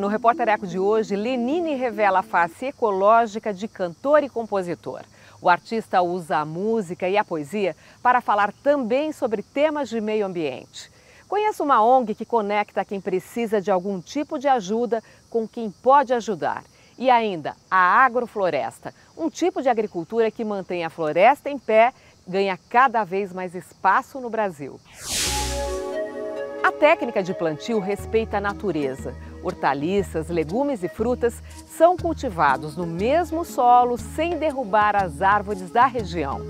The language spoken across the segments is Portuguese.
no Repórter Eco de hoje, Lenine revela a face ecológica de cantor e compositor. O artista usa a música e a poesia para falar também sobre temas de meio ambiente. Conheça uma ONG que conecta quem precisa de algum tipo de ajuda com quem pode ajudar. E ainda, a agrofloresta, um tipo de agricultura que mantém a floresta em pé, ganha cada vez mais espaço no Brasil. A técnica de plantio respeita a natureza. Hortaliças, legumes e frutas são cultivados no mesmo solo sem derrubar as árvores da região.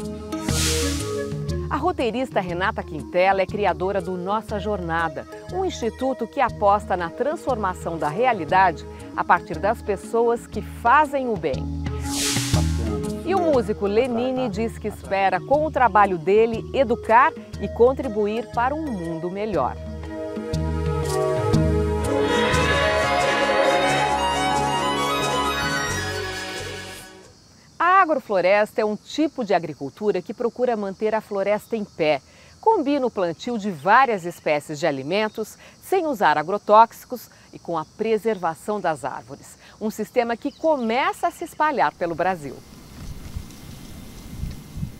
A roteirista Renata Quintela é criadora do Nossa Jornada, um instituto que aposta na transformação da realidade a partir das pessoas que fazem o bem. E o músico Lenine diz que espera, com o trabalho dele, educar e contribuir para um mundo melhor. A agrofloresta é um tipo de agricultura que procura manter a floresta em pé. Combina o plantio de várias espécies de alimentos sem usar agrotóxicos e com a preservação das árvores. Um sistema que começa a se espalhar pelo Brasil.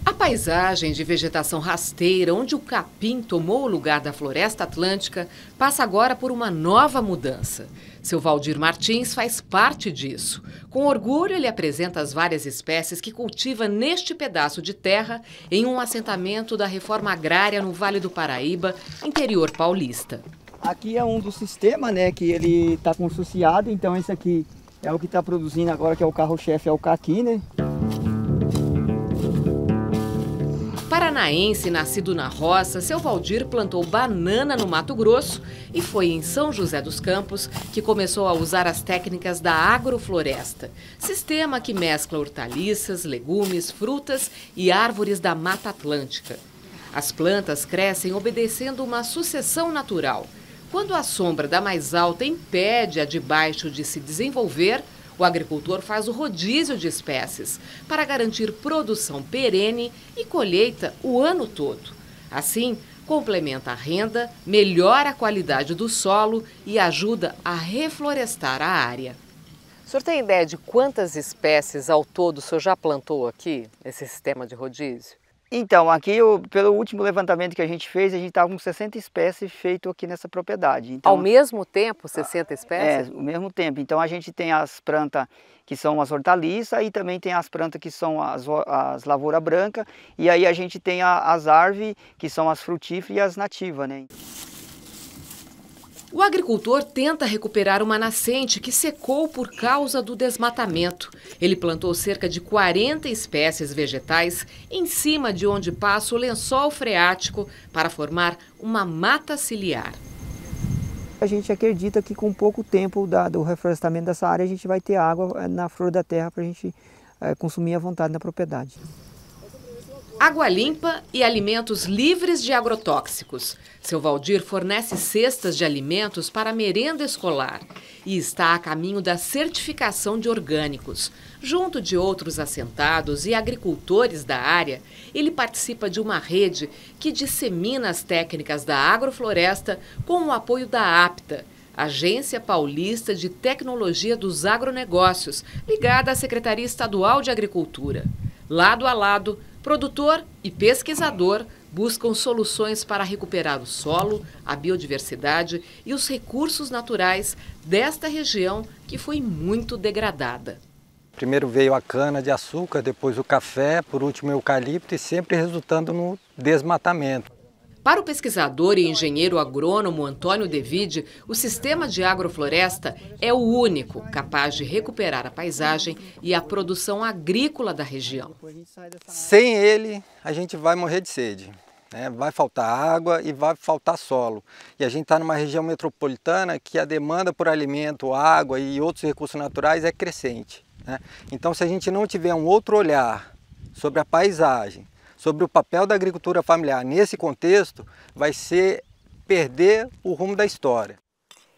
A paisagem de vegetação rasteira, onde o capim tomou o lugar da floresta atlântica, passa agora por uma nova mudança. Seu Valdir Martins faz parte disso. Com orgulho, ele apresenta as várias espécies que cultiva neste pedaço de terra em um assentamento da reforma agrária no Vale do Paraíba, interior paulista. Aqui é um dos sistemas, né, que ele está consociado, então esse aqui é o que está produzindo agora, que é o carro-chefe, é o caqui, né? Paranaense, nascido na roça, seu Valdir plantou banana no Mato Grosso e foi em São José dos Campos que começou a usar as técnicas da agrofloresta, sistema que mescla hortaliças, legumes, frutas e árvores da Mata Atlântica. As plantas crescem obedecendo uma sucessão natural. Quando a sombra da mais alta impede a de baixo de se desenvolver, o agricultor faz o rodízio de espécies para garantir produção perene e colheita o ano todo. Assim, complementa a renda, melhora a qualidade do solo e ajuda a reflorestar a área. O senhor tem ideia de quantas espécies ao todo o senhor já plantou aqui, nesse sistema de rodízio? Então, aqui, pelo último levantamento que a gente fez, a gente estava com 60 espécies feito aqui nessa propriedade. Então, ao mesmo tempo, 60 espécies? É, ao mesmo tempo. Então, a gente tem as plantas que são as hortaliças e também tem as plantas que são as lavouras brancas. E aí a gente tem as árvores, que são as frutíferas e as nativas, né? O agricultor tenta recuperar uma nascente que secou por causa do desmatamento. Ele plantou cerca de 40 espécies vegetais em cima de onde passa o lençol freático para formar uma mata ciliar. A gente acredita que com pouco tempo do reflorestamento dessa área a gente vai ter água na flor da terra para a gente consumir à vontade na propriedade. Água limpa e alimentos livres de agrotóxicos. Seu Valdir fornece cestas de alimentos para a merenda escolar e está a caminho da certificação de orgânicos. Junto de outros assentados e agricultores da área, ele participa de uma rede que dissemina as técnicas da agrofloresta com o apoio da APTA, Agência Paulista de Tecnologia dos Agronegócios, ligada à Secretaria Estadual de Agricultura. Lado a lado, produtor e pesquisador buscam soluções para recuperar o solo, a biodiversidade e os recursos naturais desta região que foi muito degradada. Primeiro veio a cana-de-açúcar, depois o café, por último o eucalipto e sempre resultando no desmatamento. Para o pesquisador e engenheiro agrônomo Antônio Devide, o sistema de agrofloresta é o único capaz de recuperar a paisagem e a produção agrícola da região. Sem ele, a gente vai morrer de sede, né? Vai faltar água e vai faltar solo. E a gente está numa região metropolitana que a demanda por alimento, água e outros recursos naturais é crescente, né? Então, se a gente não tiver um outro olhar sobre a paisagem, sobre o papel da agricultura familiar nesse contexto, vai ser perder o rumo da história.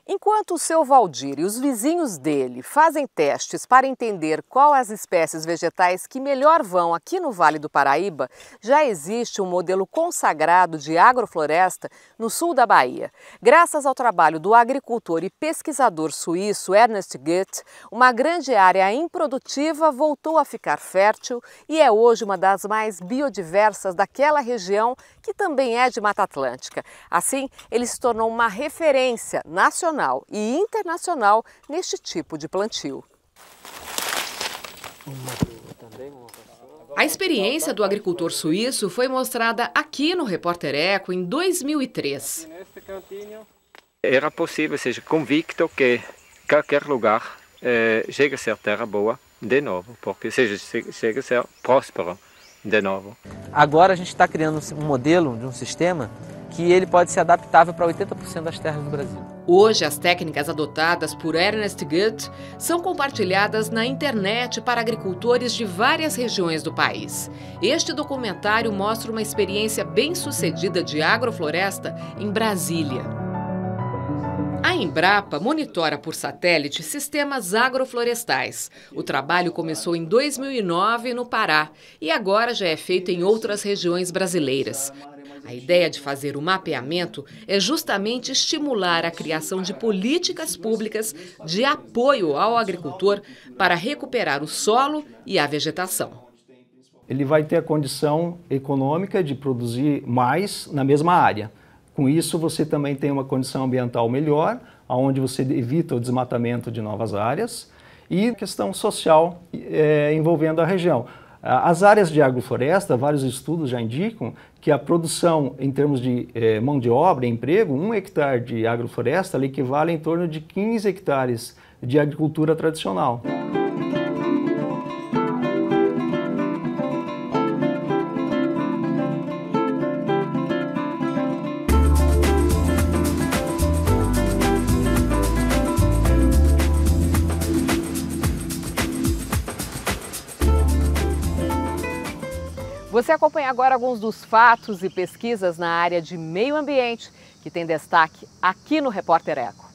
Enquanto o seu Valdir e os vizinhos dele fazem testes para entender qual as espécies vegetais que melhor vão aqui no Vale do Paraíba, já existe um modelo consagrado de agrofloresta no sul da Bahia. Graças ao trabalho do agricultor e pesquisador suíço Ernest Goethe, uma grande área improdutiva voltou a ficar fértil e é hoje uma das mais biodiversas daquela região, que também é de Mata Atlântica. Assim, ele se tornou uma referência nacional e internacional neste tipo de plantio. A experiência do agricultor suíço foi mostrada aqui no Repórter Eco em 2003. Era possível, seja convicto que qualquer lugar chega a ser terra boa de novo, porque chega a ser próspero de novo. Agora a gente está criando um modelo de um sistema que ele pode ser adaptável para 80% das terras do Brasil. Hoje, as técnicas adotadas por Ernest Goethe são compartilhadas na internet para agricultores de várias regiões do país. Este documentário mostra uma experiência bem-sucedida de agrofloresta em Brasília. A Embrapa monitora por satélite sistemas agroflorestais. O trabalho começou em 2009 no Pará e agora já é feito em outras regiões brasileiras. A ideia de fazer o mapeamento é justamente estimular a criação de políticas públicas de apoio ao agricultor para recuperar o solo e a vegetação. Ele vai ter a condição econômica de produzir mais na mesma área. Com isso, você também tem uma condição ambiental melhor, onde você evita o desmatamento de novas áreas e questão social envolvendo a região. As áreas de agrofloresta, vários estudos já indicam que a produção em termos de mão de obra e emprego, 1 hectare de agrofloresta equivale em torno de 15 hectares de agricultura tradicional. Você acompanha agora alguns dos fatos e pesquisas na área de meio ambiente que tem destaque aqui no Repórter Eco.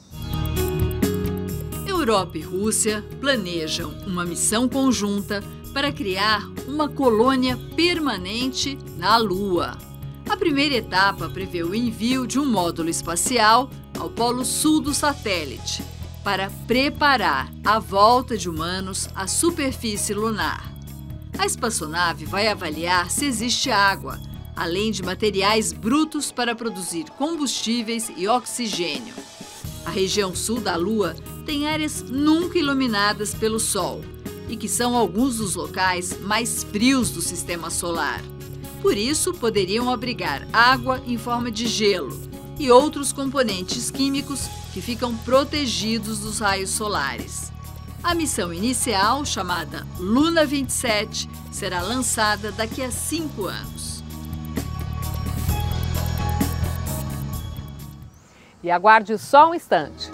Europa e Rússia planejam uma missão conjunta para criar uma colônia permanente na Lua. A primeira etapa prevê o envio de um módulo espacial ao polo sul do satélite para preparar a volta de humanos à superfície lunar. A espaçonave vai avaliar se existe água, além de materiais brutos para produzir combustíveis e oxigênio. A região sul da Lua tem áreas nunca iluminadas pelo Sol e que são alguns dos locais mais frios do sistema solar. Por isso, poderiam abrigar água em forma de gelo e outros componentes químicos que ficam protegidos dos raios solares. A missão inicial, chamada Luna 27, será lançada daqui a 5 anos. E aguarde só um instante.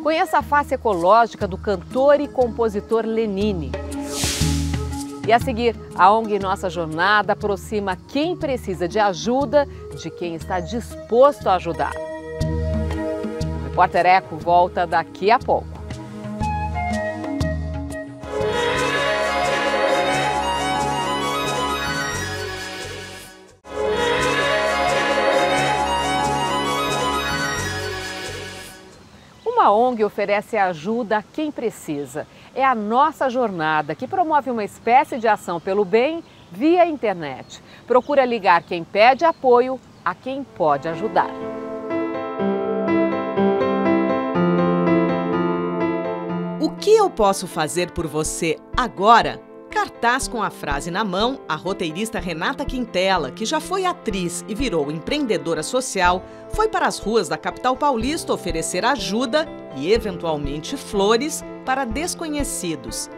Conheça a face ecológica do cantor e compositor Lenine. E a seguir, a ONG Nossa Jornada aproxima quem precisa de ajuda de quem está disposto a ajudar. O Repórter Eco volta daqui a pouco. A ONG oferece ajuda a quem precisa. É a Nossa Jornada, que promove uma espécie de ação pelo bem via internet. Procura ligar quem pede apoio a quem pode ajudar. O que eu posso fazer por você agora? Cartaz com a frase na mão, a roteirista Renata Quintela, que já foi atriz e virou empreendedora social, foi para as ruas da capital paulista oferecer ajuda e, eventualmente, flores para desconhecidos.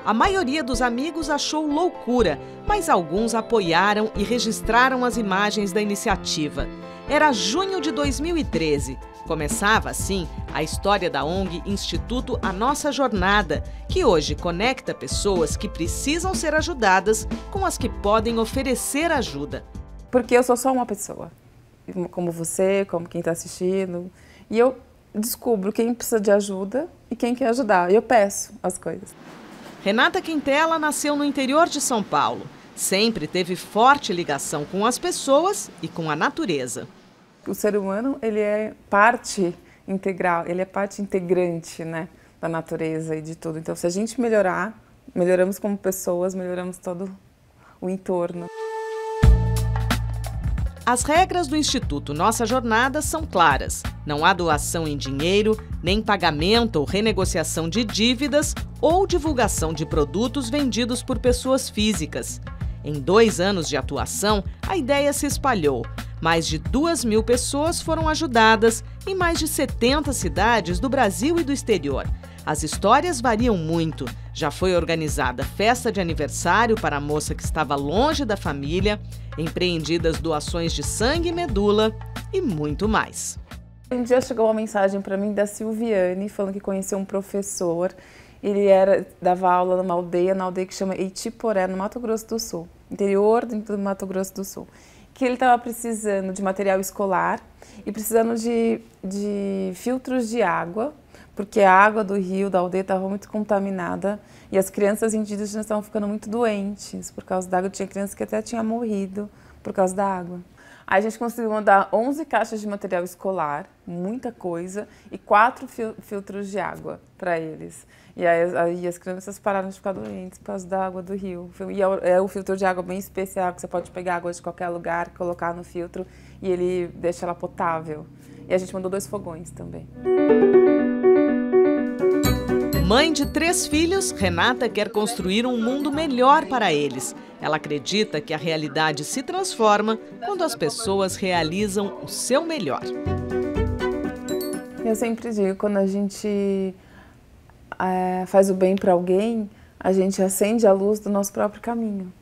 A maioria dos amigos achou loucura, mas alguns apoiaram e registraram as imagens da iniciativa. Era junho de 2013. Começava, assim, a história da ONG Instituto A Nossa Jornada, que hoje conecta pessoas que precisam ser ajudadas com as que podem oferecer ajuda. Porque eu sou só uma pessoa, como você, como quem está assistindo, E eu descubro quem precisa de ajuda e quem quer ajudar. E eu peço as coisas. Renata Quintela nasceu no interior de São Paulo. Sempre teve forte ligação com as pessoas e com a natureza. O ser humano, ele é parte integral, ele é parte integrante, né, da natureza e de tudo. Então, se a gente melhorar, melhoramos como pessoas, melhoramos todo o entorno. As regras do Instituto Nossa Jornada são claras. Não há doação em dinheiro, nem pagamento ou renegociação de dívidas ou divulgação de produtos vendidos por pessoas físicas. Em 2 anos de atuação, a ideia se espalhou. Mais de 2.000 pessoas foram ajudadas em mais de 70 cidades do Brasil e do exterior. As histórias variam muito. Já foi organizada festa de aniversário para a moça que estava longe da família, empreendidas doações de sangue e medula e muito mais. Um dia chegou uma mensagem para mim da Silviane, falando que conheceu um professor. Ele dava aula numa aldeia, que chama Itiporé, no Mato Grosso do Sul, interior do Mato Grosso do Sul. Que ele estava precisando de material escolar e precisando de filtros de água, porque a água do rio, da aldeia, estava muito contaminada e as crianças indígenas estavam ficando muito doentes por causa da água. Tinha crianças que até tinham morrido por causa da água. Aí a gente conseguiu mandar 11 caixas de material escolar, muita coisa, e 4 filtros de água para eles. E aí as crianças pararam de ficar doentes por causa da água do rio. E é um filtro de água bem especial, que você pode pegar água de qualquer lugar, colocar no filtro e ele deixa ela potável. E a gente mandou 2 fogões também. Mãe de 3 filhos, Renata quer construir um mundo melhor para eles. Ela acredita que a realidade se transforma quando as pessoas realizam o seu melhor. Eu sempre digo, quando a gente faz o bem para alguém, a gente acende a luz do nosso próprio caminho.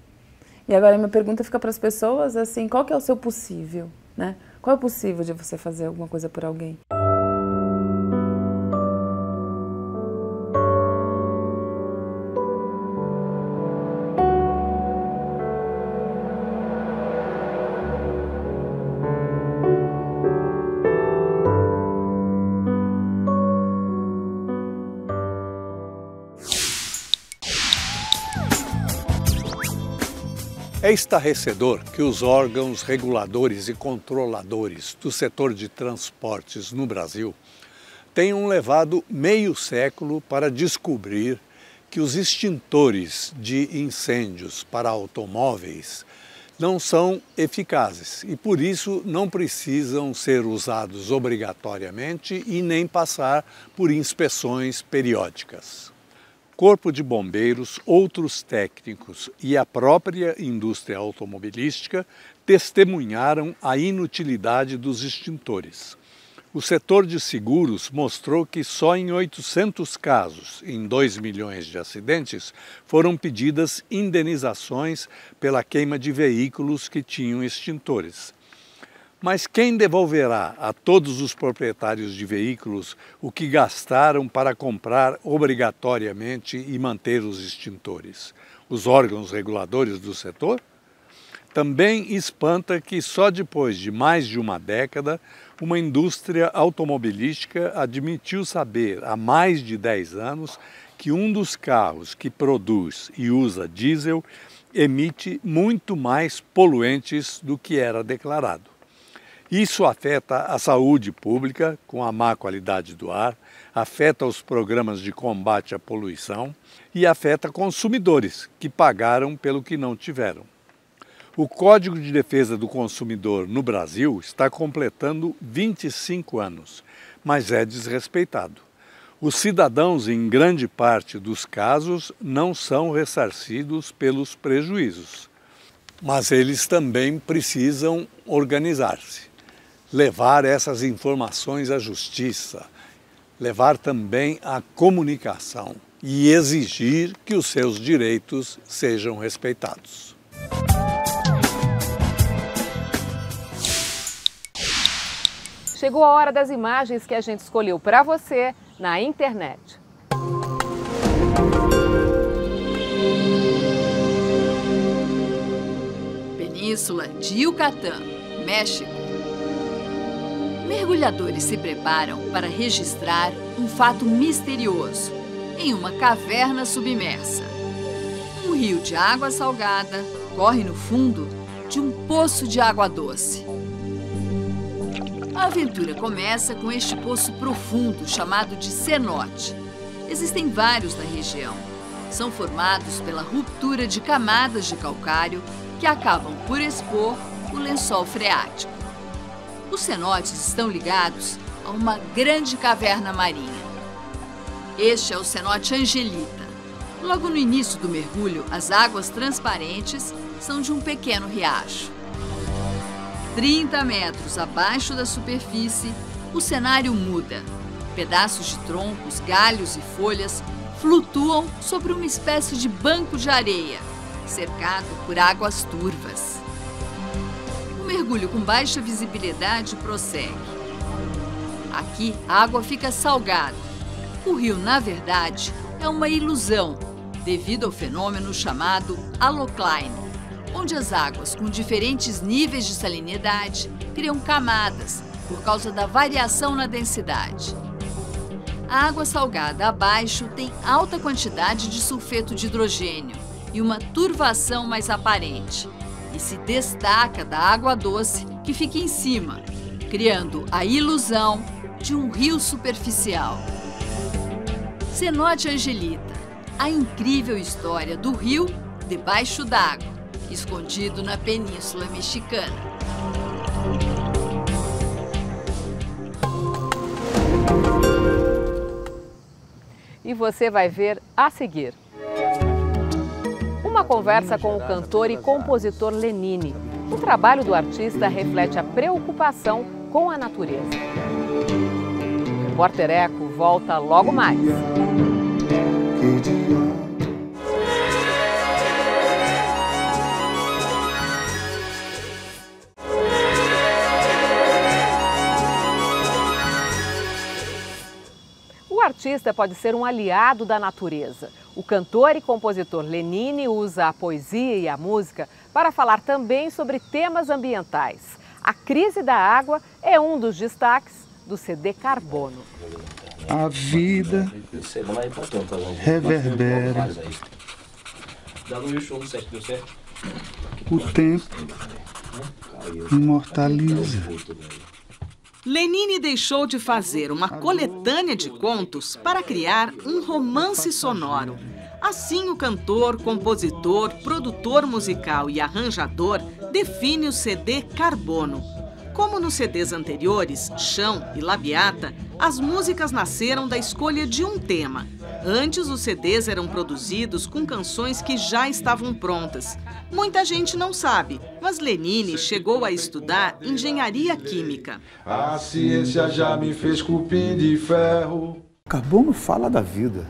E agora a minha pergunta fica para as pessoas assim, qual que é o seu possível, né? Qual é o possível de você fazer alguma coisa por alguém? É estarrecedor que os órgãos reguladores e controladores do setor de transportes no Brasil tenham levado meio século para descobrir que os extintores de incêndios para automóveis não são eficazes e, por isso, não precisam ser usados obrigatoriamente e nem passar por inspeções periódicas. Corpo de Bombeiros, outros técnicos e a própria indústria automobilística testemunharam a inutilidade dos extintores. O setor de seguros mostrou que só em 800 casos, em 2 milhões de acidentes, foram pedidas indenizações pela queima de veículos que tinham extintores. Mas quem devolverá a todos os proprietários de veículos o que gastaram para comprar obrigatoriamente e manter os extintores? Os órgãos reguladores do setor? Também espanta que só depois de mais de uma década, uma indústria automobilística admitiu saber há mais de 10 anos que um dos carros que produz e usa diesel emite muito mais poluentes do que era declarado. Isso afeta a saúde pública, com a má qualidade do ar, afeta os programas de combate à poluição e afeta consumidores, que pagaram pelo que não tiveram. O Código de Defesa do Consumidor no Brasil está completando 25 anos, mas é desrespeitado. Os cidadãos, em grande parte dos casos, não são ressarcidos pelos prejuízos, mas eles também precisam organizar-se. Levar essas informações à justiça, levar também à comunicação e exigir que os seus direitos sejam respeitados. Chegou a hora das imagens que a gente escolheu para você na internet. Península de Yucatán, México. Mergulhadores se preparam para registrar um fato misterioso em uma caverna submersa. Um rio de água salgada corre no fundo de um poço de água doce. A aventura começa com este poço profundo chamado de cenote. Existem vários na região. São formados pela ruptura de camadas de calcário que acabam por expor o lençol freático. Os cenotes estão ligados a uma grande caverna marinha. Este é o cenote Angelita. Logo no início do mergulho, as águas transparentes são de um pequeno riacho. 30 metros abaixo da superfície, o cenário muda. Pedaços de troncos, galhos e folhas flutuam sobre uma espécie de banco de areia, cercado por águas turvas. O mergulho com baixa visibilidade prossegue. Aqui, a água fica salgada. O rio, na verdade, é uma ilusão, devido ao fenômeno chamado halocline, onde as águas com diferentes níveis de salinidade criam camadas por causa da variação na densidade. A água salgada abaixo tem alta quantidade de sulfeto de hidrogênio e uma turvação mais aparente, e se destaca da água doce que fica em cima, criando a ilusão de um rio superficial. Cenote Angelita, a incrível história do rio debaixo d'água, escondido na Península Mexicana. E você vai ver a seguir. Uma conversa com o cantor e compositor Lenine. O trabalho do artista reflete a preocupação com a natureza. O Repórter Eco volta logo mais. O artista pode ser um aliado da natureza. O cantor e compositor Lenine usa a poesia e a música para falar também sobre temas ambientais. A crise da água é um dos destaques do CD Carbono. A vida reverbera. O tempo imortaliza. Lenine deixou de fazer uma coletânea de contos para criar um romance sonoro. Assim, o cantor, compositor, produtor musical e arranjador define o CD Carbono. Como nos CDs anteriores, Chão e Labiata, as músicas nasceram da escolha de um tema. Antes, os CDs eram produzidos com canções que já estavam prontas. Muita gente não sabe, mas Lenine chegou a estudar engenharia química. A ciência já me fez cupim de ferro. Carbono fala da vida.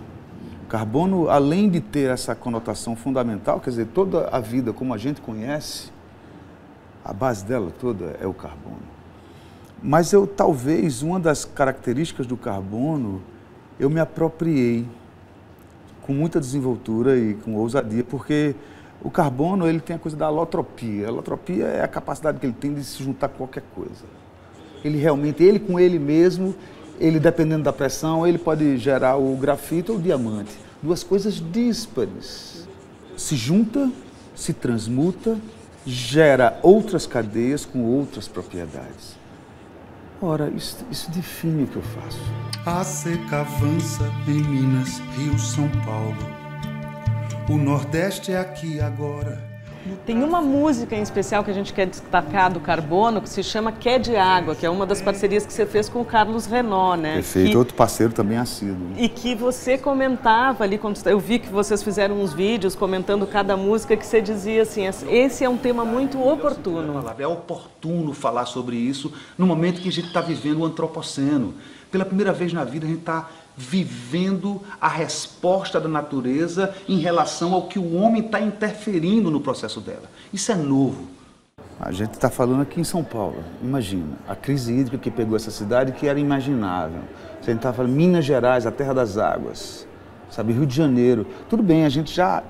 Carbono, além de ter essa conotação fundamental, quer dizer, toda a vida como a gente conhece, a base dela toda é o carbono. Mas talvez, uma das características do carbono, eu me apropriei com muita desenvoltura e com ousadia, porque o carbono, ele tem a coisa da alotropia. A alotropia é a capacidade que ele tem de se juntar com qualquer coisa. Ele realmente, ele com ele mesmo, ele dependendo da pressão, ele pode gerar o grafite ou o diamante. Duas coisas díspares. Se junta, se transmuta, gera outras cadeias com outras propriedades. Ora, isso define o que eu faço. A seca avança em Minas, Rio, São Paulo. O Nordeste é aqui agora. Tem uma música em especial que a gente quer destacar do Carbono, que se chama Quer de Água, que é uma das parcerias que você fez com o Carlos Renault, né? Perfeito, outro parceiro também assíduo. E que você comentava ali, quando eu vi que vocês fizeram uns vídeos comentando cada música, que você dizia assim, esse é um tema muito oportuno. É oportuno falar sobre isso no momento que a gente está vivendo o antropoceno. Pela primeira vez na vida a gente está vivendo a resposta da natureza em relação ao que o homem está interferindo no processo dela. Isso é novo. A gente está falando aqui em São Paulo, imagina, a crise hídrica que pegou essa cidade que era imaginável. A gente está falando Minas Gerais, a terra das águas, sabe, Rio de Janeiro. Tudo bem, a gente já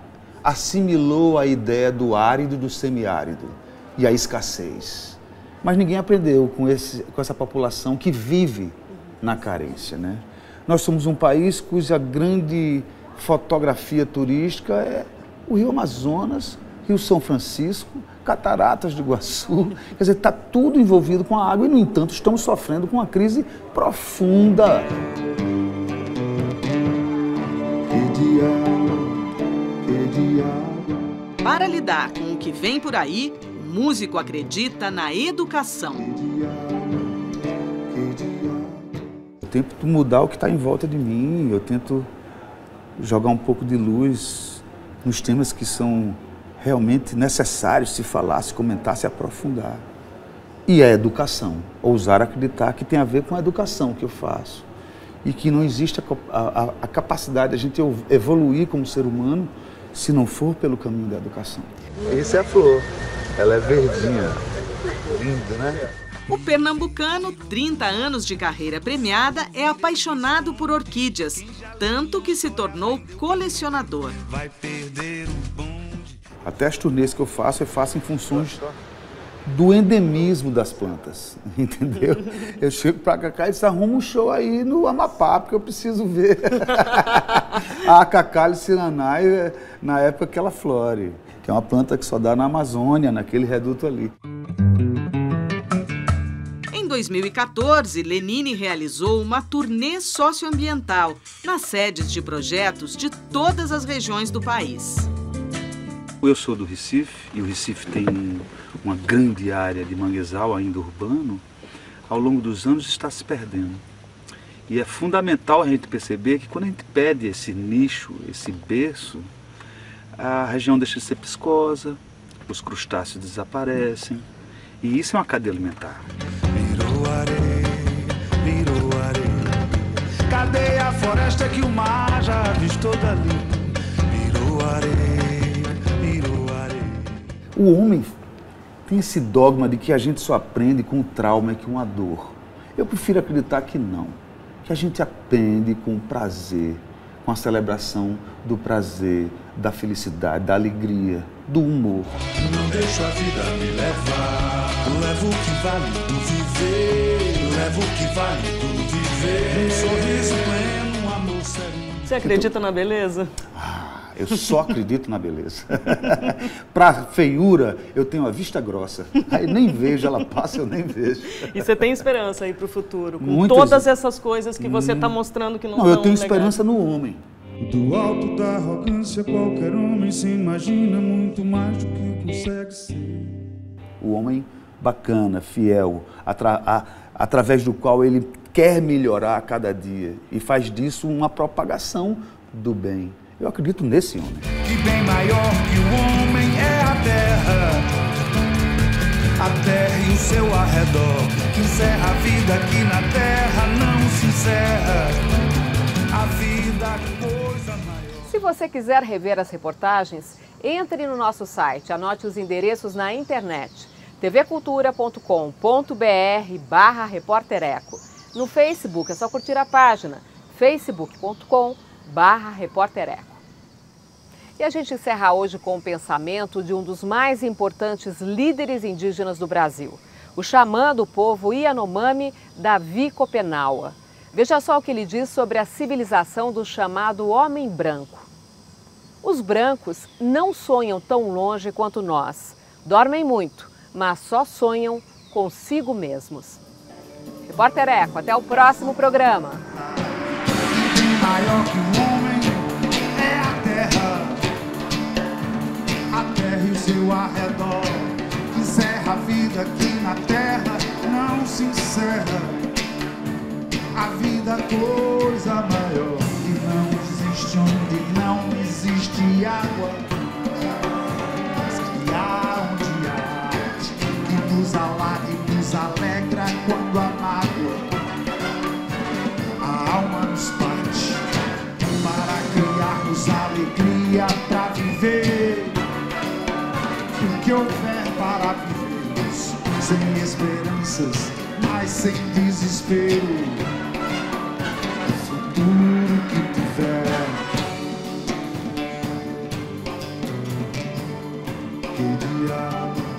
assimilou a ideia do árido e do semiárido e a escassez. Mas ninguém aprendeu com essa população que vive na carência, né? Nós somos um país cuja grande fotografia turística é o Rio Amazonas, Rio São Francisco, Cataratas do Iguaçu. Quer dizer, está tudo envolvido com a água e, no entanto, estamos sofrendo com uma crise profunda. Para lidar com o que vem por aí, o músico acredita na educação. Eu tento mudar o que está em volta de mim, eu tento jogar um pouco de luz nos temas que são realmente necessários se falar, se comentar, se aprofundar. E a educação, ousar acreditar que tem a ver com a educação que eu faço. E que não existe a capacidade de a gente evoluir como ser humano se não for pelo caminho da educação. Essa é a flor, ela é verdinha, linda, né? O pernambucano, 30 anos de carreira premiada, é apaixonado por orquídeas, tanto que se tornou colecionador. Até as turnês que eu faço em funções do endemismo das plantas, entendeu? Eu chego pra Cacá e disse, arruma um show aí no Amapá, porque eu preciso ver a Cacá Ciranai na época que ela flore, que é uma planta que só dá na Amazônia, naquele reduto ali. Em 2014, Lenine realizou uma turnê socioambiental nas sedes de projetos de todas as regiões do país. Eu sou do Recife, e o Recife tem uma grande área de manguezal ainda urbano. Ao longo dos anos está se perdendo. E é fundamental a gente perceber que quando a gente perde esse nicho, esse berço, a região deixa de ser piscosa, os crustáceos desaparecem, e isso é uma cadeia alimentar. Virou areia, cadê a floresta que o mar já avistou dali? Virou areia, virou areia. O homem tem esse dogma de que a gente só aprende com o trauma e com a dor. Eu prefiro acreditar que não, que a gente aprende com o prazer, com a celebração do prazer, da felicidade, da alegria, do humor. Não deixo a vida me levar, levo o que vale do viver, levo o que vale do viver. Um sorriso pleno, um amor sereno. Você acredita na beleza? Eu só acredito na beleza. Para feiura, eu tenho a vista grossa. Aí nem vejo, ela passa, eu nem vejo. E você tem esperança aí para o futuro? Com Muitas... todas essas coisas que você está mostrando que não eu tenho legais. Esperança no homem. Do alto da arrogância, qualquer homem se imagina muito mais do que consegue ser. O homem bacana, fiel, através do qual ele quer melhorar a cada dia e faz disso uma propagação do bem. Eu acredito nesse homem. Que bem maior que o homem é a terra e o seu arredor, que encerra a vida aqui na terra, não se encerra a vida, coisa maior. Se você quiser rever as reportagens, entre no nosso site, anote os endereços na internet, tvcultura.com.br/repórtereco. No Facebook é só curtir a página, facebook.com/repórtereco. E a gente encerra hoje com o pensamento de um dos mais importantes líderes indígenas do Brasil, o xamã do povo Yanomami, Davi Copenaua. Veja só o que ele diz sobre a civilização do chamado homem branco. Os brancos não sonham tão longe quanto nós. Dormem muito, mas só sonham consigo mesmos. Repórter Eco, até o próximo programa. Maior que o homem é a terra e o seu arredor, que encerra a vida aqui na terra, não se encerra a vida, coisa maior, que não existe onde não existe água, mas que há onde há arte, que nos alaga e nos alegra quando a mágoa, a alma nos parte, para criarmos alegria pra viver. O que houver para vivermos, sem esperanças, mas sem desespero. O futuro que tiver, que diabo.